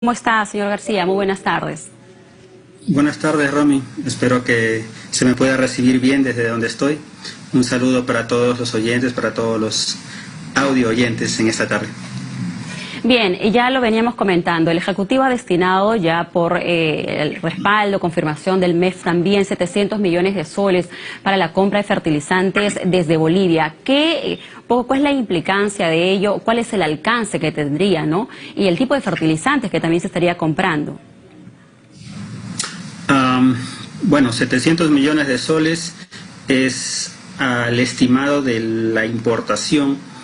¿Cómo está, señor García? Muy buenas tardes. Buenas tardes, Romy. Espero que se me pueda recibir bien desde donde estoy. Un saludo para todos los oyentes, para todos los audio oyentes en esta tarde. Bien, ya lo veníamos comentando. El Ejecutivo ha destinado ya por el respaldo, confirmación del MEF también 700 millones de soles para la compra de fertilizantes desde Bolivia. ¿Cuál es la implicancia de ello? ¿Cuál es el alcance que tendría, no? Y el tipo de fertilizantes que también se estaría comprando. Bueno, 700 millones de soles es el estimado de la importación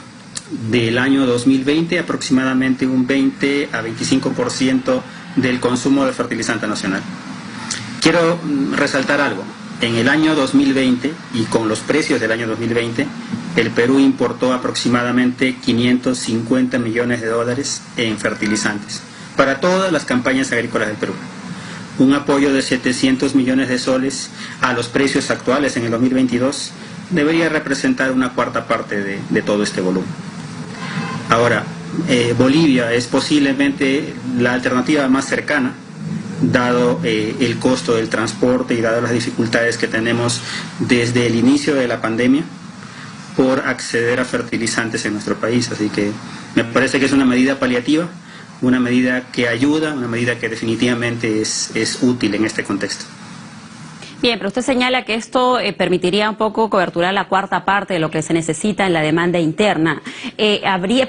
del año 2020, aproximadamente un 20 a 25% del consumo de fertilizante nacional. Quiero resaltar algo. En el año 2020 y con los precios del año 2020, el Perú importó aproximadamente 550 millones de dólares en fertilizantes para todas las campañas agrícolas del Perú. Un apoyo de 700 millones de soles a los precios actuales en el 2022 debería representar una cuarta parte de todo este volumen. Ahora, Bolivia es posiblemente la alternativa más cercana, dado el costo del transporte y dado las dificultades que tenemos desde el inicio de la pandemia por acceder a fertilizantes en nuestro país. Así que me parece que es una medida paliativa, una medida que ayuda, una medida que definitivamente es útil en este contexto. Bien, pero usted señala que esto permitiría un poco coberturar la cuarta parte de lo que se necesita en la demanda interna.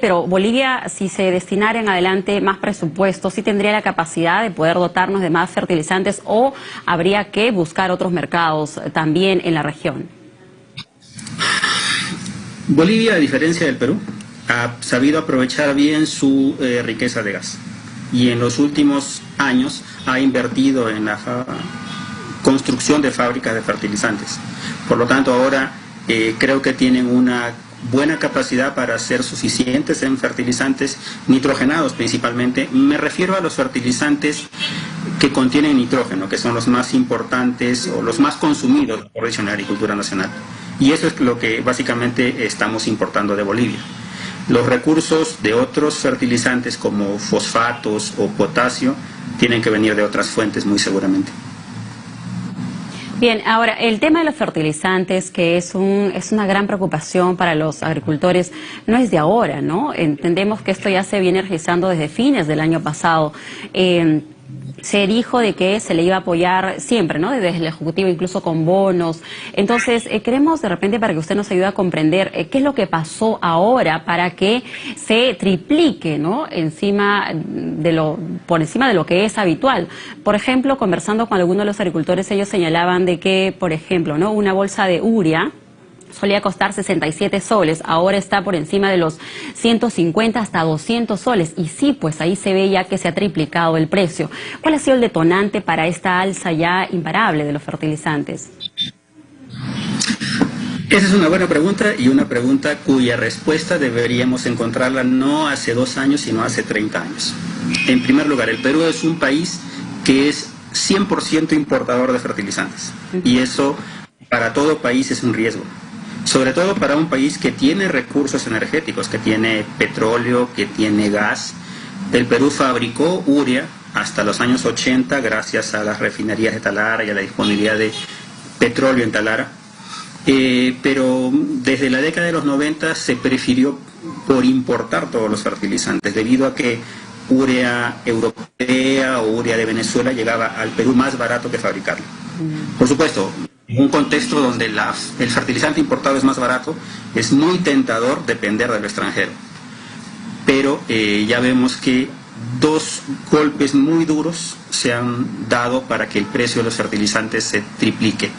Pero Bolivia, si se destinara en adelante más presupuesto, ¿sí tendría la capacidad de poder dotarnos de más fertilizantes o habría que buscar otros mercados también en la región? Bolivia, a diferencia del Perú, ha sabido aprovechar bien su riqueza de gas y en los últimos años ha invertido en la construcción de fábricas de fertilizantes. Por lo tanto, ahora creo que tienen una buena capacidad para ser suficientes en fertilizantes nitrogenados principalmente. Me refiero a los fertilizantes que contienen nitrógeno, que son los más importantes o los más consumidos por la agricultura nacional. Y eso es lo que básicamente estamos importando de Bolivia. Los recursos de otros fertilizantes como fosfatos o potasio tienen que venir de otras fuentes muy seguramente. Bien, ahora, el tema de los fertilizantes, que es una gran preocupación para los agricultores, no es de ahora, ¿no? Entendemos que esto ya se viene registrando desde fines del año pasado. Se dijo de que se le iba a apoyar siempre, ¿no? Desde el Ejecutivo, incluso con bonos. Entonces, queremos de repente para que usted nos ayude a comprender qué es lo que pasó ahora para que se triplique, ¿no? Por encima de lo que es habitual. Por ejemplo, conversando con algunos de los agricultores, ellos señalaban de que, por ejemplo, ¿no? Una bolsa de urea solía costar 67 soles, ahora está por encima de los 150 hasta 200 soles. Y sí, pues ahí se ve ya que se ha triplicado el precio. ¿Cuál ha sido el detonante para esta alza ya imparable de los fertilizantes? Esa es una buena pregunta y una pregunta cuya respuesta deberíamos encontrarla no hace 2 años, sino hace 30 años. En primer lugar, el Perú es un país que es 100% importador de fertilizantes. Y eso para todo país es un riesgo. Sobre todo para un país que tiene recursos energéticos, que tiene petróleo, que tiene gas. El Perú fabricó urea hasta los años 80 gracias a las refinerías de Talara y a la disponibilidad de petróleo en Talara. Pero desde la década de los 90 se prefirió por importar todos los fertilizantes, debido a que urea europea o urea de Venezuela llegaba al Perú más barato que fabricarlo. Por supuesto, en un contexto donde el fertilizante importado es más barato, es muy tentador depender del extranjero. Pero ya vemos que 2 golpes muy duros se han dado para que el precio de los fertilizantes se triplique.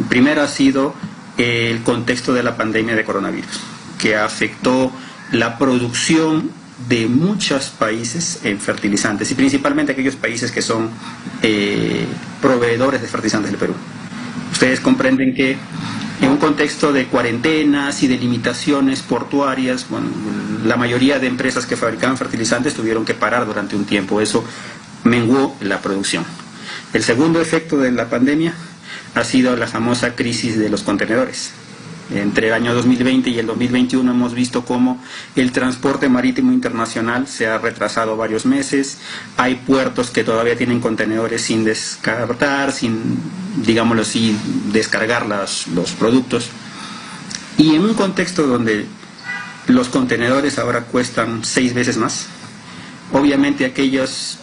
Primero ha sido el contexto de la pandemia de coronavirus, que afectó la producción de muchos países en fertilizantes y principalmente aquellos países que son proveedores de fertilizantes del Perú. Ustedes comprenden que en un contexto de cuarentenas y de limitaciones portuarias, bueno, la mayoría de empresas que fabricaban fertilizantes tuvieron que parar durante un tiempo. Eso menguó la producción. El segundo efecto de la pandemia ha sido la famosa crisis de los contenedores. Entre el año 2020 y el 2021 hemos visto cómo el transporte marítimo internacional se ha retrasado varios meses. Hay puertos que todavía tienen contenedores sin descartar, sin, digámoslo así, descargar los productos. Y en un contexto donde los contenedores ahora cuestan 6 veces más, obviamente aquellas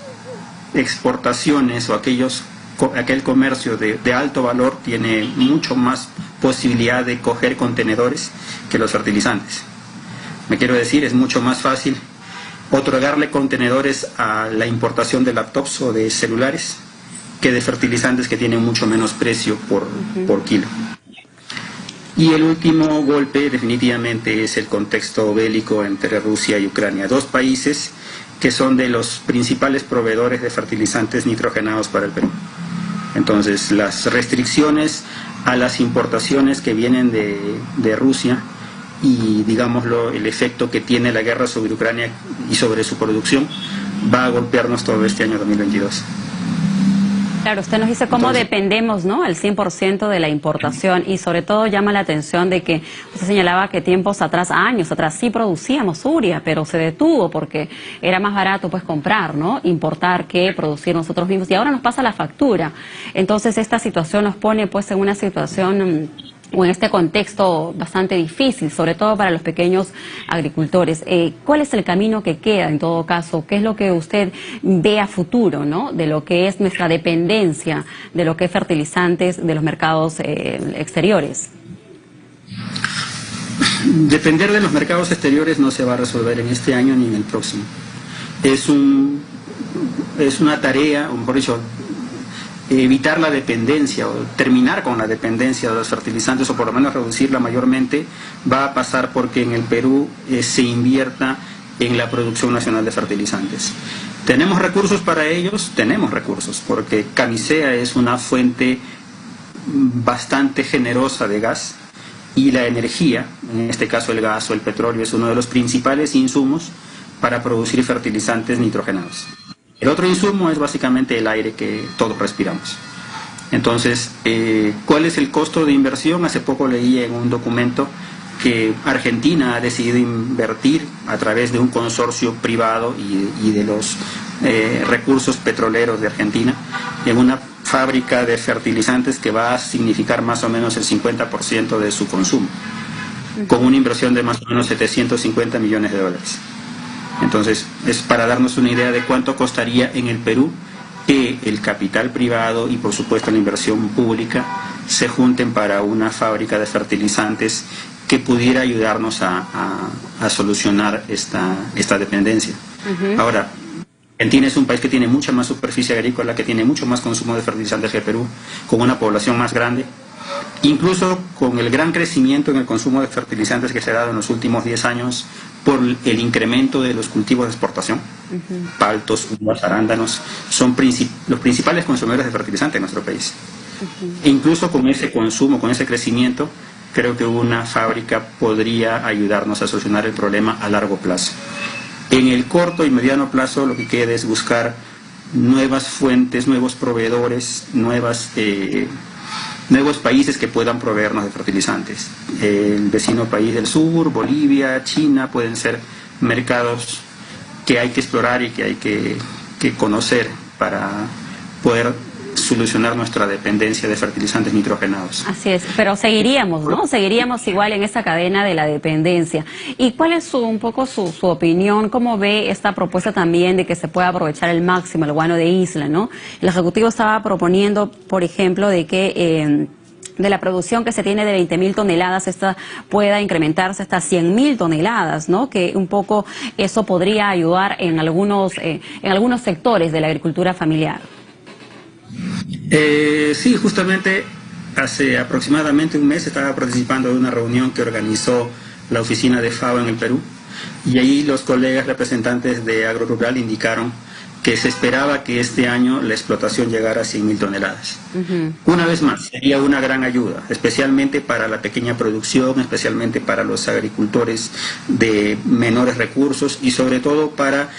exportaciones o aquel comercio de alto valor tiene mucho más posibilidad de coger contenedores que los fertilizantes. Me quiero decir, es mucho más fácil otorgarle contenedores a la importación de laptops o de celulares que de fertilizantes, que tienen mucho menos precio por kilo. Y el último golpe definitivamente es el contexto bélico entre Rusia y Ucrania, dos países que son de los principales proveedores de fertilizantes nitrogenados para el Perú. Entonces, las restricciones a las importaciones que vienen de Rusia y, digámoslo, el efecto que tiene la guerra sobre Ucrania y sobre su producción va a golpearnos todo este año 2022. Claro, usted nos dice cómo dependemos, ¿no?, al 100% de la importación, y sobre todo llama la atención de que usted señalaba que tiempos atrás, años atrás, sí producíamos urea, pero se detuvo porque era más barato pues comprar, ¿no?, importar, que producir nosotros mismos, y ahora nos pasa la factura. Entonces esta situación nos pone pues en una situación o en este contexto bastante difícil, sobre todo para los pequeños agricultores. ¿Cuál es el camino que queda en todo caso? ¿Qué es lo que usted ve a futuro, ¿no?, de lo que es nuestra dependencia de lo que es fertilizantes de los mercados exteriores? Depender de los mercados exteriores no se va a resolver en este año ni en el próximo. Es una tarea, o mejor dicho, evitar la dependencia o terminar con la dependencia de los fertilizantes, o por lo menos reducirla mayormente, va a pasar porque en el Perú se invierta en la producción nacional de fertilizantes. ¿Tenemos recursos para ellos? Tenemos recursos, porque Camisea es una fuente bastante generosa de gas, y la energía, en este caso el gas o el petróleo, es uno de los principales insumos para producir fertilizantes nitrogenados. El otro insumo es básicamente el aire que todos respiramos. Entonces, ¿cuál es el costo de inversión? Hace poco leí en un documento que Argentina ha decidido invertir a través de un consorcio privado y de los recursos petroleros de Argentina en una fábrica de fertilizantes que va a significar más o menos el 50% de su consumo, con una inversión de más o menos 750 millones de dólares. Entonces, es para darnos una idea de cuánto costaría en el Perú que el capital privado y, por supuesto, la inversión pública se junten para una fábrica de fertilizantes que pudiera ayudarnos a solucionar esta dependencia. Ahora, Argentina es un país que tiene mucha más superficie agrícola, que tiene mucho más consumo de fertilizantes que el Perú, con una población más grande. Incluso con el gran crecimiento en el consumo de fertilizantes que se ha dado en los últimos 10 años por el incremento de los cultivos de exportación, paltos, uvas, arándanos, son los principales consumidores de fertilizantes en nuestro país. E incluso con ese consumo, con ese crecimiento, creo que una fábrica podría ayudarnos a solucionar el problema a largo plazo. En el corto y mediano plazo lo que queda es buscar nuevas fuentes, nuevos proveedores, nuevos países que puedan proveernos de fertilizantes. El vecino país del sur, Bolivia, China, pueden ser mercados que hay que explorar y que hay que conocer para poder solucionar nuestra dependencia de fertilizantes nitrogenados. Así es, pero seguiríamos, ¿no? Seguiríamos igual en esa cadena de la dependencia. ¿Y cuál es un poco su opinión? ¿Cómo ve esta propuesta también de que se pueda aprovechar el máximo el guano de isla, ¿no? El Ejecutivo estaba proponiendo, por ejemplo, de que de la producción que se tiene de 20.000 toneladas, esta pueda incrementarse hasta 100.000 toneladas, ¿no? Que un poco eso podría ayudar en algunos sectores de la agricultura familiar. Sí, justamente hace aproximadamente un mes estaba participando de una reunión que organizó la oficina de FAO en el Perú, y ahí los colegas representantes de AgroRural indicaron que se esperaba que este año la explotación llegara a 100.000 toneladas. Una vez más, sería una gran ayuda, especialmente para la pequeña producción, especialmente para los agricultores de menores recursos, y sobre todo para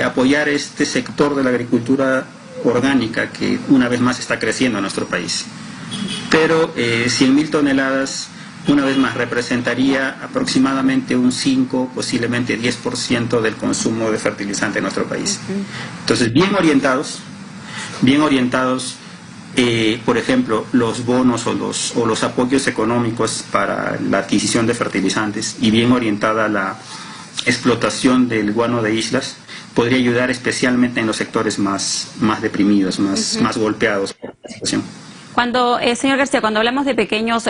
apoyar este sector de la agricultura orgánica que una vez más está creciendo en nuestro país. Pero 100.000 toneladas una vez más, representaría aproximadamente un 5, posiblemente 10% del consumo de fertilizante en nuestro país. Entonces, bien orientados, por ejemplo, los bonos o los apoyos económicos para la adquisición de fertilizantes y bien orientada a la explotación del guano de islas, podría ayudar especialmente en los sectores más deprimidos, más golpeados por la situación. Cuando, señor García, cuando hablamos de pequeñas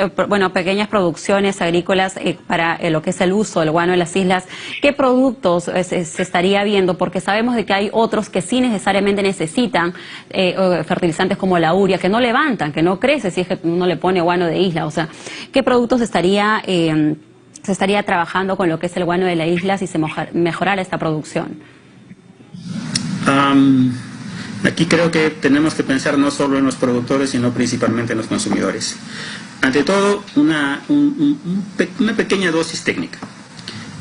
producciones agrícolas para lo que es el uso del guano en las islas, ¿qué productos se estaría viendo? Porque sabemos de que hay otros que sí necesariamente necesitan fertilizantes como la urea, que no levantan, que no crece si es que uno le pone guano de isla. O sea, ¿qué productos se estaría trabajando con lo que es el guano de la isla si se mejorara esta producción? Aquí creo que tenemos que pensar no solo en los productores, sino principalmente en los consumidores. Ante todo, una pequeña dosis técnica.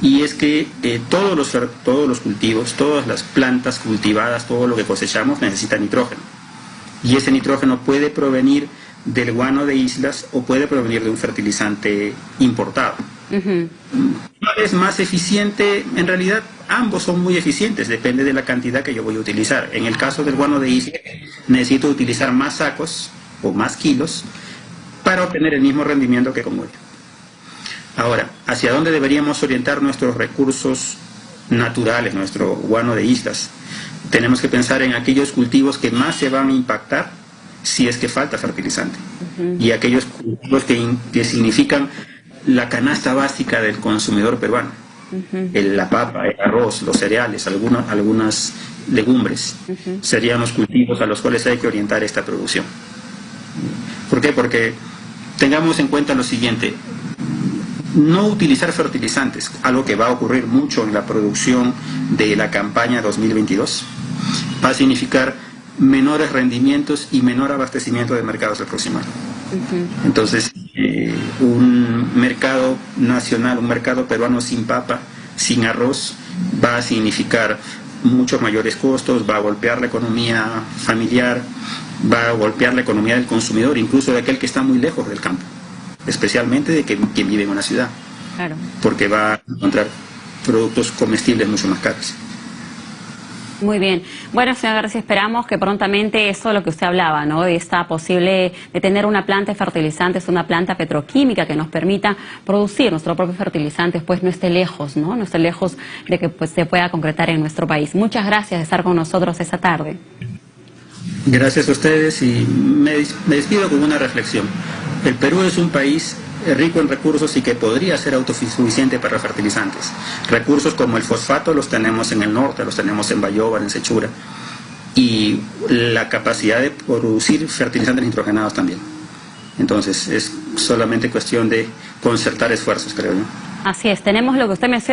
Y es que todos los cultivos, todas las plantas cultivadas, todo lo que cosechamos necesita nitrógeno. Y ese nitrógeno puede provenir del guano de islas o puede provenir de un fertilizante importado. ¿Cuál es más eficiente? En realidad ambos son muy eficientes, depende de la cantidad que yo voy a utilizar. En el caso del guano de isla necesito utilizar más sacos o más kilos para obtener el mismo rendimiento que con urea. Ahora, ¿hacia dónde deberíamos orientar nuestros recursos naturales, nuestro guano de islas? Tenemos que pensar en aquellos cultivos que más se van a impactar si es que falta fertilizante. Y aquellos cultivos que significan la canasta básica del consumidor peruano. La papa, el arroz, los cereales, algunas legumbres, serían los cultivos a los cuales hay que orientar esta producción. ¿Por qué? Porque tengamos en cuenta lo siguiente: no utilizar fertilizantes, algo que va a ocurrir mucho en la producción de la campaña 2022, va a significar menores rendimientos y menor abastecimiento de mercados el próximo año. Entonces, un mercado nacional, un mercado peruano sin papa, sin arroz, va a significar muchos mayores costos, va a golpear la economía familiar, va a golpear la economía del consumidor, incluso de aquel que está muy lejos del campo, especialmente de quien vive en una ciudad, claro, porque va a encontrar productos comestibles mucho más caros. Muy bien. Bueno, señor García, esperamos que prontamente eso de lo que usted hablaba, ¿no? De esta posible, de tener una planta de fertilizantes, una planta petroquímica que nos permita producir nuestros propios fertilizantes, pues no esté lejos, ¿no? No esté lejos de que pues se pueda concretar en nuestro país. Muchas gracias de estar con nosotros esta tarde. Gracias a ustedes y me despido con una reflexión. El Perú es un país rico en recursos y que podría ser autosuficiente para fertilizantes. Recursos como el fosfato los tenemos en el norte, los tenemos en Bayóvar, en Sechura, y la capacidad de producir fertilizantes nitrogenados también. Entonces es solamente cuestión de concertar esfuerzos, creo yo. Así es, tenemos lo que usted menciona.